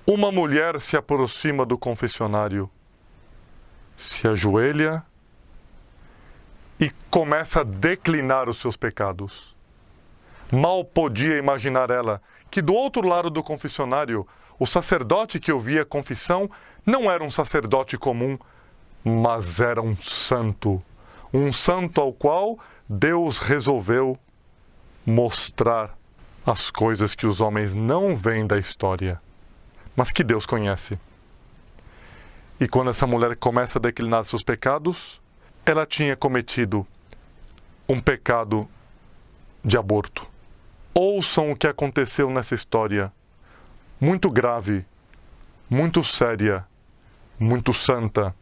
Uma mulher se aproxima do confessionário, se ajoelha e começa a declinar os seus pecados. Mal podia imaginar ela que do outro lado do confessionário, o sacerdote que ouvia a confissão não era um sacerdote comum, mas era um santo ao qual Deus resolveu mostrar as coisas que os homens não veem da história, mas que Deus conhece. E quando essa mulher começa a declinar seus pecados, ela tinha cometido um pecado de aborto. Ouçam o que aconteceu nessa história, muito grave, muito séria, muito santa,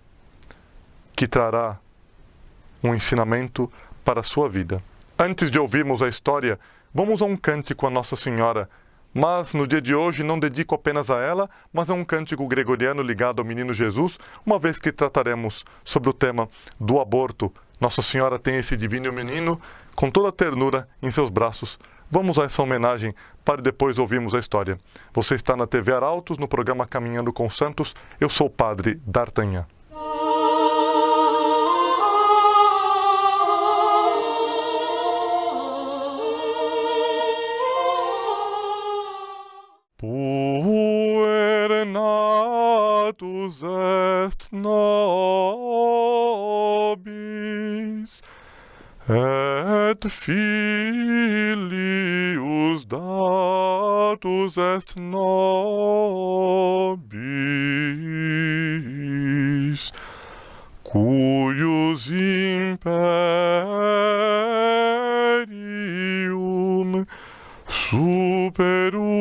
que trará um ensinamento para a sua vida. Antes de ouvirmos a história, vamos a um cântico a Nossa Senhora, mas no dia de hoje não dedico apenas a ela, mas a um cântico gregoriano ligado ao Menino Jesus, uma vez que trataremos sobre o tema do aborto. Nossa Senhora tem esse divino menino com toda a ternura em seus braços. Vamos a essa homenagem para depois ouvirmos a história. Você está na TV Arautos, no programa Caminhando com Santos. Eu sou o Padre D'Artagnan. Puer natus est nobis, et filius datus est nobis, cuius imperium superum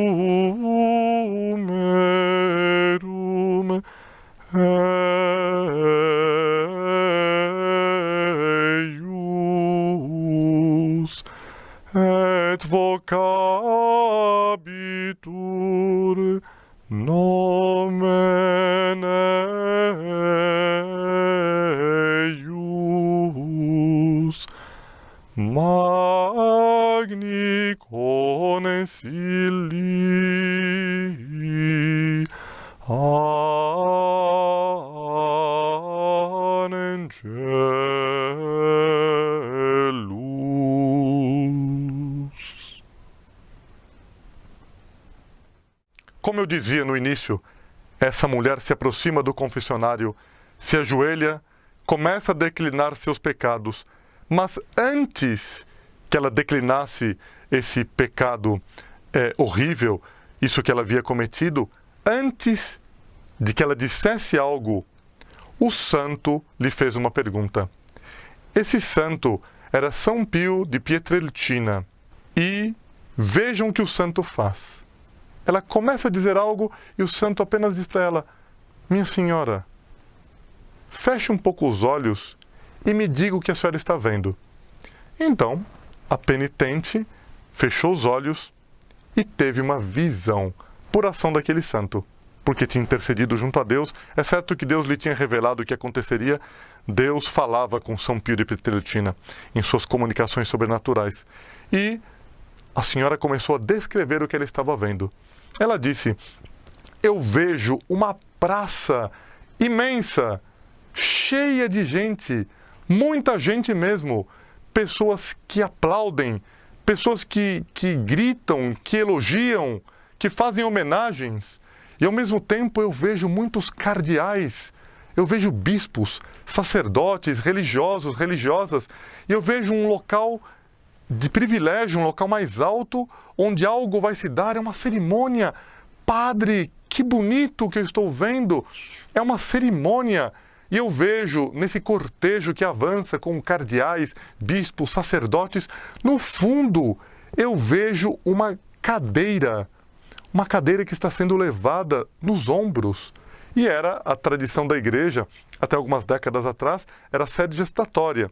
erum eius, et vocabitur nomen eius, magni consili an angelus. Como eu dizia no início, essa mulher se aproxima do confessionário, se ajoelha, começa a declinar seus pecados, mas antes que ela declinasse esse pecado horrível, isso que ela havia cometido, antes de que ela dissesse algo, o santo lhe fez uma pergunta. Esse santo era São Pio de Pietrelcina. E vejam o que o santo faz. Ela começa a dizer algo e o santo apenas diz para ela: minha senhora, feche um pouco os olhos e me diga o que a senhora está vendo. Então, a penitente fechou os olhos e teve uma visão, por ação daquele santo, porque tinha intercedido junto a Deus. É certo que Deus lhe tinha revelado o que aconteceria. Deus falava com São Pio de Pietrelcina em suas comunicações sobrenaturais. E a senhora começou a descrever o que ela estava vendo. Ela disse: eu vejo uma praça imensa, cheia de gente, muita gente mesmo, pessoas que aplaudem, pessoas que gritam, que elogiam, que fazem homenagens. E ao mesmo tempo eu vejo muitos cardeais, eu vejo bispos, sacerdotes, religiosos, religiosas, e eu vejo um local de privilégio, um local mais alto, onde algo vai se dar, é uma cerimônia. Padre, que bonito que eu estou vendo! É uma cerimônia. E eu vejo, nesse cortejo que avança com cardeais, bispos, sacerdotes, no fundo, eu vejo uma cadeira que está sendo levada nos ombros. E era a tradição da igreja, até algumas décadas atrás, era a sede gestatória.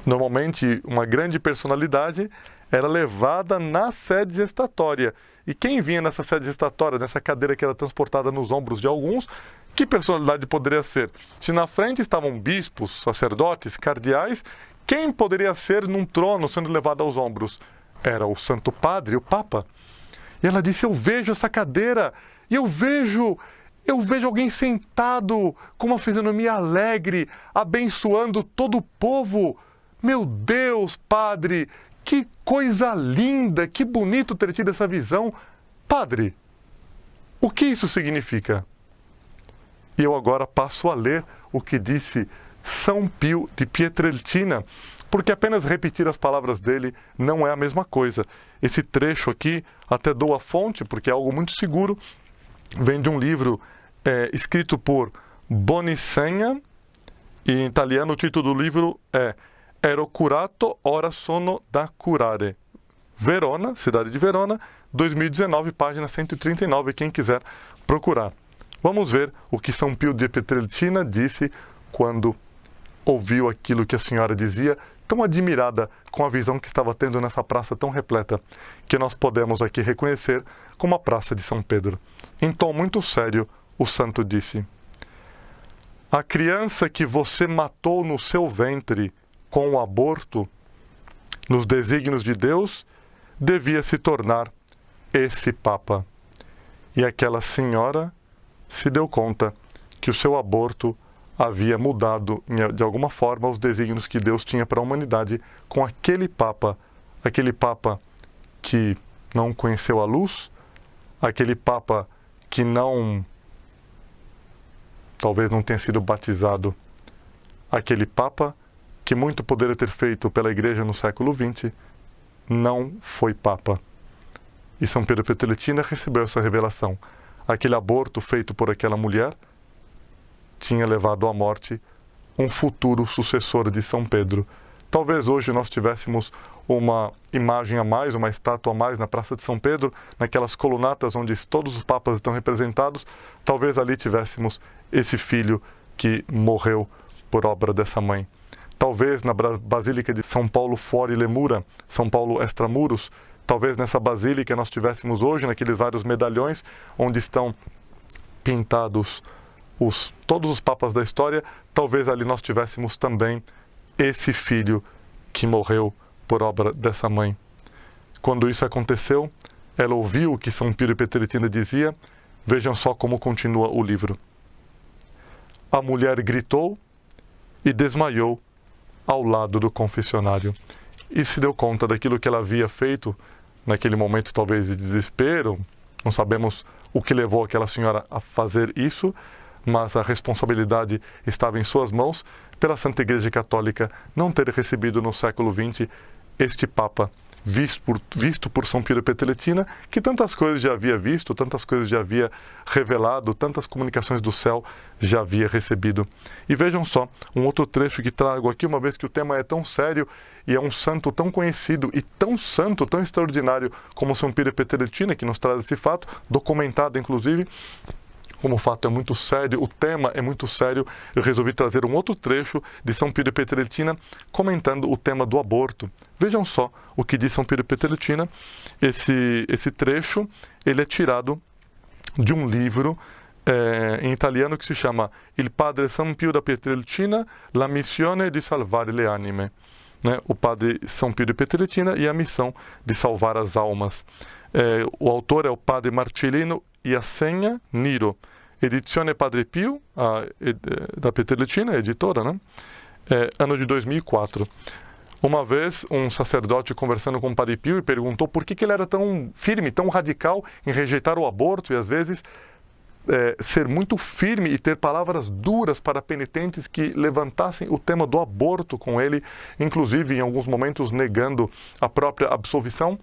Normalmente, uma grande personalidade era levada na sede gestatória. E quem vinha nessa sede gestatória, nessa cadeira que era transportada nos ombros de alguns, que personalidade poderia ser? Se na frente estavam bispos, sacerdotes, cardeais, quem poderia ser num trono sendo levado aos ombros? Era o Santo Padre, o Papa. E ela disse: eu vejo essa cadeira e eu vejo alguém sentado com uma fisionomia alegre, abençoando todo o povo. Meu Deus, padre, que coisa linda, que bonito ter tido essa visão. Padre, o que isso significa? E eu agora passo a ler o que disse São Pio de Pietrelcina, porque apenas repetir as palavras dele não é a mesma coisa. Esse trecho aqui, até dou a fonte, porque é algo muito seguro, vem de um livro escrito por Bonicenha, e em italiano o título do livro é Ero curato, ora sono da curare. Verona, cidade de Verona, 2019, página 139, quem quiser procurar. Vamos ver o que São Pio de Pietrelcina disse quando ouviu aquilo que a senhora dizia, tão admirada com a visão que estava tendo nessa praça tão repleta, que nós podemos aqui reconhecer como a Praça de São Pedro. Em tom muito sério, o santo disse: a criança que você matou no seu ventre com o aborto, nos desígnios de Deus, devia se tornar esse Papa. E aquela senhora se deu conta que o seu aborto havia mudado, de alguma forma, os desígnios que Deus tinha para a humanidade com aquele Papa que não conheceu a luz, aquele Papa que talvez não tenha sido batizado, aquele Papa que muito poderia ter feito pela Igreja no século XX, não foi Papa. E São Pedro Pietrelcina recebeu essa revelação. Aquele aborto feito por aquela mulher tinha levado à morte um futuro sucessor de São Pedro. Talvez hoje nós tivéssemos uma imagem a mais, uma estátua a mais na Praça de São Pedro, naquelas colunatas onde todos os papas estão representados, talvez ali tivéssemos esse filho que morreu por obra dessa mãe. Talvez na Basílica de São Paulo Fuori le Mura, São Paulo Extramuros, talvez nessa basílica nós tivéssemos hoje, naqueles vários medalhões onde estão pintados todos os papas da história, talvez ali nós tivéssemos também esse filho que morreu por obra dessa mãe. Quando isso aconteceu, ela ouviu o que São Pio de Pietrelcina dizia. Vejam só como continua o livro. A mulher gritou e desmaiou ao lado do confessionário e se deu conta daquilo que ela havia feito naquele momento, talvez de desespero. Não sabemos o que levou aquela senhora a fazer isso, mas a responsabilidade estava em suas mãos pela Santa Igreja Católica não ter recebido no século XX este Papa visto por São Pio de Pietrelcina, que tantas coisas já havia visto, tantas coisas já havia revelado, tantas comunicações do céu já havia recebido. E vejam só, um outro trecho que trago aqui, uma vez que o tema é tão sério e é um santo tão conhecido e tão santo, tão extraordinário como São Pio de Pietrelcina, que nos traz esse fato, documentado inclusive. Como o fato é muito sério, o tema é muito sério, eu resolvi trazer um outro trecho de São Pio de Pietrelcina comentando o tema do aborto. Vejam só o que diz São Pio de Pietrelcina. Esse trecho ele é tirado de um livro em italiano que se chama Il Padre San Pio da Pietrelcina, la missione di salvare le anime. O Padre São Pio de Pietrelcina e a missão de salvar as almas. O autor é o Padre Marcellino Iassenha Niro, edizione Padre Pio, da Pietrelcina, editora, né? Ano de 2004. Uma vez, um sacerdote conversando com o Padre Pio e perguntou por que ele era tão firme, tão radical em rejeitar o aborto e às vezes ser muito firme e ter palavras duras para penitentes que levantassem o tema do aborto com ele, inclusive em alguns momentos negando a própria absolvição.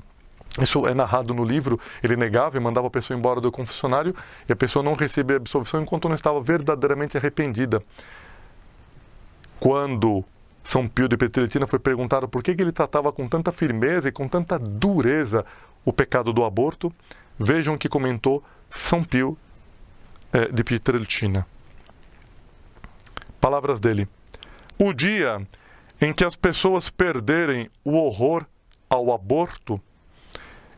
Isso é narrado no livro. Ele negava e mandava a pessoa embora do confessionário e a pessoa não recebia absolvição enquanto não estava verdadeiramente arrependida. Quando São Pio de Pietrelcina foi perguntado por que ele tratava com tanta firmeza e com tanta dureza o pecado do aborto, vejam o que comentou São Pio de Pietrelcina. Palavras dele: o dia em que as pessoas perderem o horror ao aborto,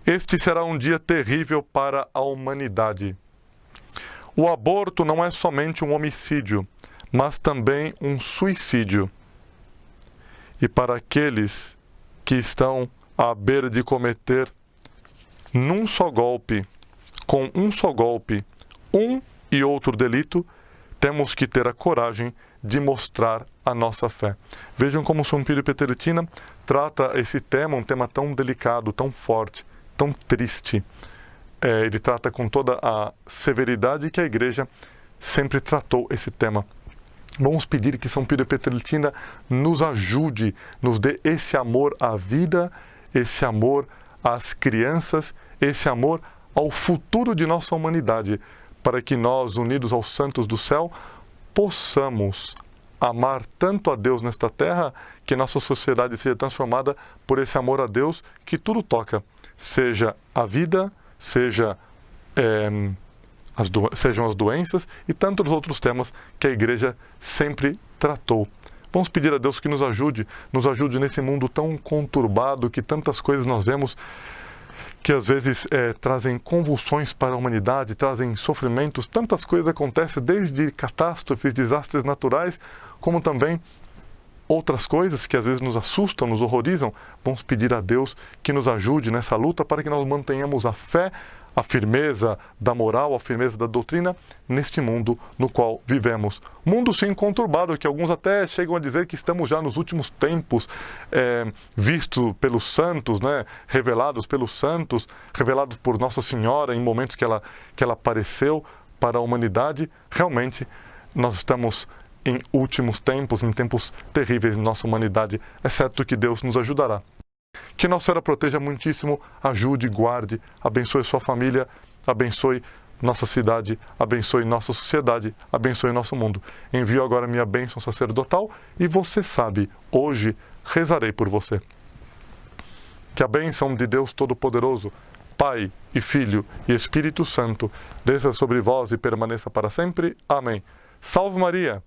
este será um dia terrível para a humanidade. O aborto não é somente um homicídio, mas também um suicídio. E para aqueles que estão à beira de cometer com um só golpe, um e outro delito, temos que ter a coragem de mostrar a nossa fé. Vejam como São Pio de Pietrelcina trata esse tema, um tema tão delicado, tão forte, tão triste. Ele trata com toda a severidade que a Igreja sempre tratou esse tema. Vamos pedir que São Pio de Pietrelcina nos ajude, nos dê esse amor à vida, esse amor às crianças, esse amor ao futuro de nossa humanidade, para que nós, unidos aos santos do céu, possamos amar tanto a Deus nesta terra, que nossa sociedade seja transformada por esse amor a Deus que tudo toca, seja a vida, sejam as doenças e tantos outros temas que a Igreja sempre tratou. Vamos pedir a Deus que nos ajude nesse mundo tão conturbado, que tantas coisas nós vemos que às vezes trazem convulsões para a humanidade, trazem sofrimentos, tantas coisas acontecem, desde catástrofes, desastres naturais, como também outras coisas que às vezes nos assustam, nos horrorizam. Vamos pedir a Deus que nos ajude nessa luta para que nós mantenhamos a fé, a firmeza da moral, a firmeza da doutrina neste mundo no qual vivemos. Mundo sim conturbado, que alguns até chegam a dizer que estamos já nos últimos tempos, visto pelos santos, né? Revelados pelos santos, revelados por Nossa Senhora em momentos que ela apareceu para a humanidade. Realmente, nós estamos em últimos tempos, em tempos terríveis em nossa humanidade. É certo que Deus nos ajudará. Que Nossa Senhora proteja muitíssimo, ajude, guarde, abençoe sua família, abençoe nossa cidade, abençoe nossa sociedade, abençoe nosso mundo. Envio agora minha bênção sacerdotal e você sabe, hoje rezarei por você. Que a bênção de Deus Todo-Poderoso, Pai e Filho e Espírito Santo, desça sobre vós e permaneça para sempre. Amém. Salve Maria!